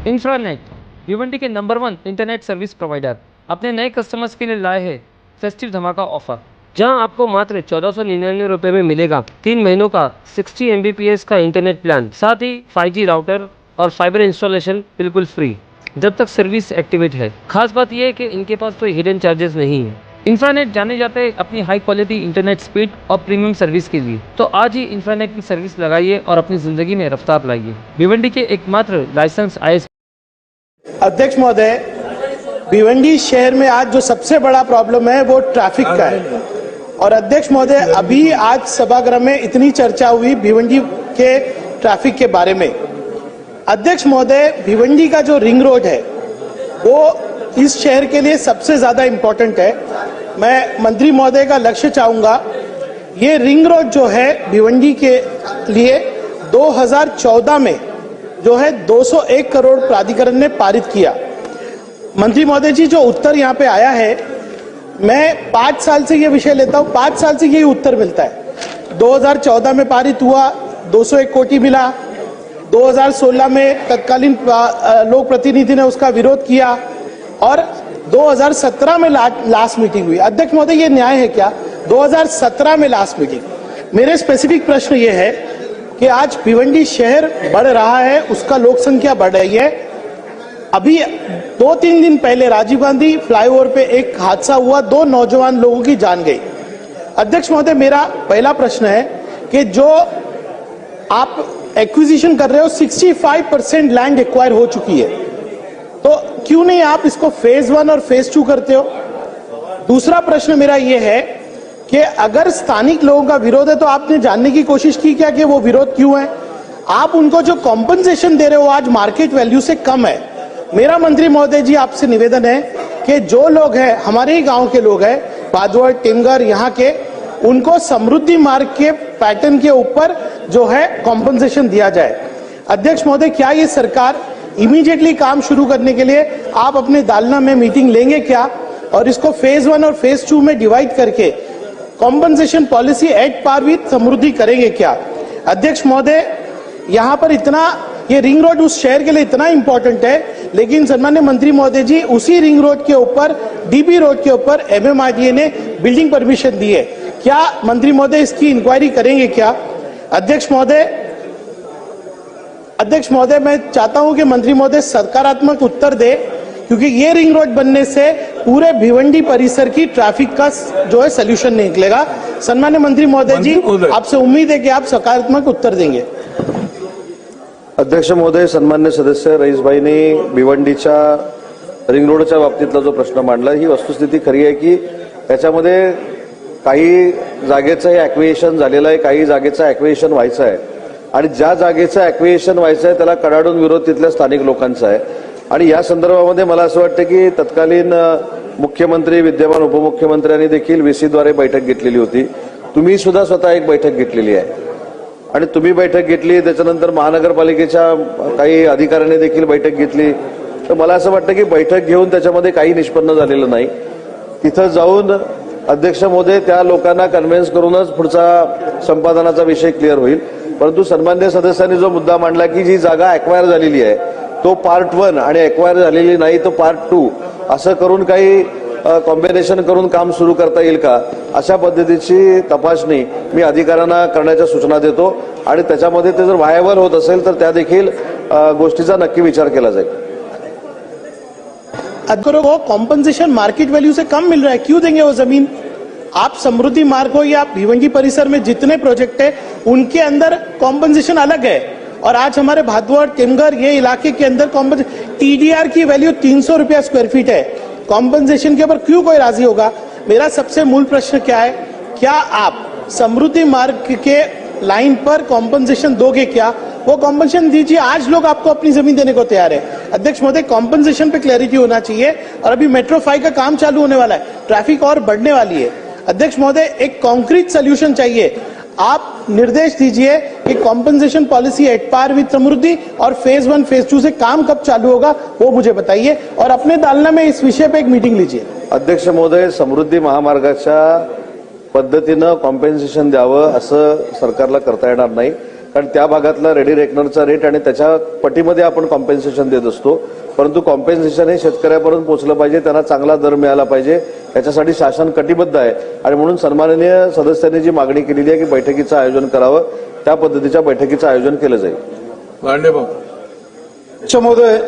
इंफ्रानेट भिवंडी के number 1 internet service provider अपने नए कस्टमर्स के लिए लाए हैं फेस्टिव धमाका ऑफर, जहां आपको मात्र 1499 रुपये में मिलेगा 3 महीनों का 60 Mbps का इंटरनेट प्लान, साथ ही 5G राउटर और फाइबर इंस्टॉलेशन बिल्कुल फ्री जब तक सर्विस एक्टिवेट है। खास बात यह है कि इनके पास कोई हिडन चार्जेस नहीं है। इंफ्रानेट जाने जाते हैं अपनी हाई क्वालिटी इंटरनेट स्पीड और प्रीमियम सर्विस के लिए, तो आज ही इंफ्रानेट की सर्विस लगाइए और अपनी जिंदगी में रफ्तार लाइए। भिवंडी के एकमात्र लाइसेंस ISP। अध्यक्ष महोदय, भिवंडी शहर में आज जो सबसे बड़ा प्रॉब्लम है वो ट्रैफिक का है। और अध्यक्ष महोदय, अभी आज सभागृह में इतनी चर्चा हुई भिवंडी के ट्रैफिक के बारे में। अध्यक्ष महोदय, भिवंडी का जो रिंग रोड है वो इस शहर के लिए सबसे ज्यादा इम्पोर्टेंट है। मैं मंत्री महोदय का लक्ष्य चाहूंगा, ये रिंग रोड जो है भिवंडी के लिए 2014 में जो है 201 करोड़ प्राधिकरण ने पारित किया। मंत्री महोदय जी, जो उत्तर यहाँ पे आया है, मैं 5 साल से ये विषय लेता हूँ, 5 साल से यही उत्तर मिलता है। 2014 में पारित हुआ, 201 कोटी मिला। 2016 में तत्कालीन लोक प्रतिनिधि ने उसका विरोध किया और 2017 में लास्ट मीटिंग हुई। अध्यक्ष महोदय, ये न्याय है क्या? 2017 में लास्ट मीटिंग। मेरे स्पेसिफिक प्रश्न ये है कि आज भिवंडी शहर बढ़ रहा है, उसका लोक संख्या बढ़ रही है। अभी 2-3 दिन पहले राजीव गांधी फ्लाईओवर पे एक हादसा हुआ, 2 नौजवान लोगों की जान गई। अध्यक्ष महोदय, मेरा पहला प्रश्न है कि जो आप एक्विजिशन कर रहे हो, 65% लैंड एक्वायर हो चुकी है, तो क्यों नहीं आप इसको फेज 1 और फेज 2 करते हो? दूसरा प्रश्न मेरा यह है कि अगर स्थानिक लोगों का विरोध है तो आपने जानने की कोशिश की क्या कि वो विरोध क्यों है? आप उनको जो कॉम्पनसेशन दे रहे हो आज मार्केट वैल्यू से कम है। मेरा मंत्री महोदय जी आपसे निवेदन है कि जो लोग हैं, हमारे ही गांव के लोग हैं, भादवड़, टिमगर यहाँ के, उनको समृद्धि मार्ग के पैटर्न के ऊपर जो है कॉम्पनसेशन दिया जाए। अध्यक्ष महोदय, क्या ये सरकार इमीडिएटली काम शुरू करने के लिए आप अपने दालना में मीटिंग लेंगे क्या, और इसको फेज 1 और फेज 2 में डिवाइड करके compensation policy at par with Samruddhi करेंगे क्या? अध्यक्ष महोदय, यहाँ पर इतना, ये रिंग रोड उस शहर के लिए इतना इंपॉर्टेंट है, लेकिन सन्मान्य मंत्री महोदय जी, उसी रिंग रोड के ऊपर, DB रोड के ऊपर MMRDA ने बिल्डिंग परमिशन दी है। क्या मंत्री महोदय इसकी इंक्वायरी करेंगे क्या? अध्यक्ष महोदय, मैं चाहता हूं कि मंत्री महोदय सकारात्मक उत्तर दे, क्योंकि ये रिंग रोड बनने से पूरे भिवंडी परिसर की ट्रैफिक का जो है सोल्यूशन निकलेगा। सन्मान्य मंत्री महोदय जी, आपसे उम्मीद है कि आप सकारात्मक उत्तर देंगे। अध्यक्ष महोदय, सन्मान्य सदस्य रईसभाईंनी भिवंडीच्या रिंग रोडच्या बाबतीतला जो प्रश्न मांडला, ही वस्तुस्थिती खरी आहे की त्याच्यामध्ये काही जागेचं ॲक्विजिशन झालेलं आहे, काही जागेचं ॲक्विजिशन व्हायचं आहे, आणि ज्या जागेचं ॲक्विजिशन व्हायचं आहे त्याला कडाडून विरोध तिथल्या स्थानिक लोकांचा आहे। आणि या संदर्भामध्ये मला असं वाटतं की तत्कालीन मुख्यमंत्री, विद्यमान उपमुख्यमंत्र्यांनी देखील VC द्वारे बैठक घेतलेली होती। तुम्ही सुद्धा स्वतः एक बैठक घेतलेली आहे आणि तुम्ही बैठक घेतली, त्याच्यानंतर महानगरपालिकेच्या काही अधिकाऱ्यांनी देखील बैठक घेतली। तर मला असं वाटतं की बैठक घेऊन त्याच्यामध्ये काही निष्पन्न झालेलं नाही। तिथं जाऊन अध्यक्ष महोदय, त्या लोकांना कन्व्हिन्स करूनच पुढचा संपादनाचा विषय क्लिअर होईल। परंतु सन्मान्य सदस्यांनी जो मुद्दा मांडला की जी जागा ॲक्वायर झालेली आहे तो पार्ट 1 आणि ॲक्वायर झालेली नाही तो पार्ट 2 असं करून काही कॉम्बिनेशन करून काम सुरू करता येईल का, अशा पद्धतीची तपासणी मी अधिकाऱ्यांना करण्याच्या सूचना देतो आणि त्याच्यामध्ये ते जर व्हायबल होत असेल तर त्या देखील गोष्टीचा नक्की विचार केला जाईल। को कॉम्पनसेशन मार्केट वैल्यू से कम मिल रहा है, क्यों देंगे वो जमीन? आप समृद्धि मार्ग हो या भिवंडी परिसर में जितने प्रोजेक्ट है उनके अंदर कॉम्पनसेशन अलग है, और आज हमारे भादवड़, टिमगर ये इलाके के अंदर TDR की वैल्यू 300 रुपया स्क्वायर फीट है। कॉम्पनसेशन के ऊपर क्यों कोई राजी होगा? मेरा सबसे मूल प्रश्न क्या है, क्या आप समृद्धि मार्ग के लाइन पर कॉम्पनसेशन दोगे क्या? वो कॉम्पनसेशन दीजिए, आज लोग आपको अपनी जमीन देने को तैयार है। अध्यक्ष महोदय, कॉम्पनसेशन पे क्लैरिटी होना चाहिए, और अभी मेट्रो 5 का काम चालू होने वाला है, ट्रैफिक और बढ़ने वाली है। अध्यक्ष महोदय, एक कॉन्क्रीट सोल्यूशन चाहिए। आप निर्देश दीजिए कि compensation policy at par with Samruddhi और फेज 1 फेज 2 से काम कब चालू होगा वो मुझे बताइए, और अपने दालना में इस विषय पे एक मीटिंग लीजिए। अध्यक्ष महोदय, समृद्धी महामार्गाच्या पद्धतीनं कॉम्पेन्सेशन द्यावं असं सरकारला करता येणार नाही, कारण त्या भागातला रेडी रेकनरचा रेट आणि त्याच्या पटीमध्ये आपण कॉम्पेन्सेशन देत असतो, परंतु कॉम्पेन्सेशन हे शेतकऱ्यापर्यंत पोहोचलं पाहिजे, त्यांना चांगला दर मिळाला पाहिजे, याच्यासाठी शासन कटिबद्ध आहे. आणि म्हणून सन्माननीय सदस्यांनी जी मागणी केलेली आहे की बैठकीचं आयोजन करावं, त्या पद्धतीच्या बैठकीचं आयोजन केलं जाईल. अध्यक्ष महोदय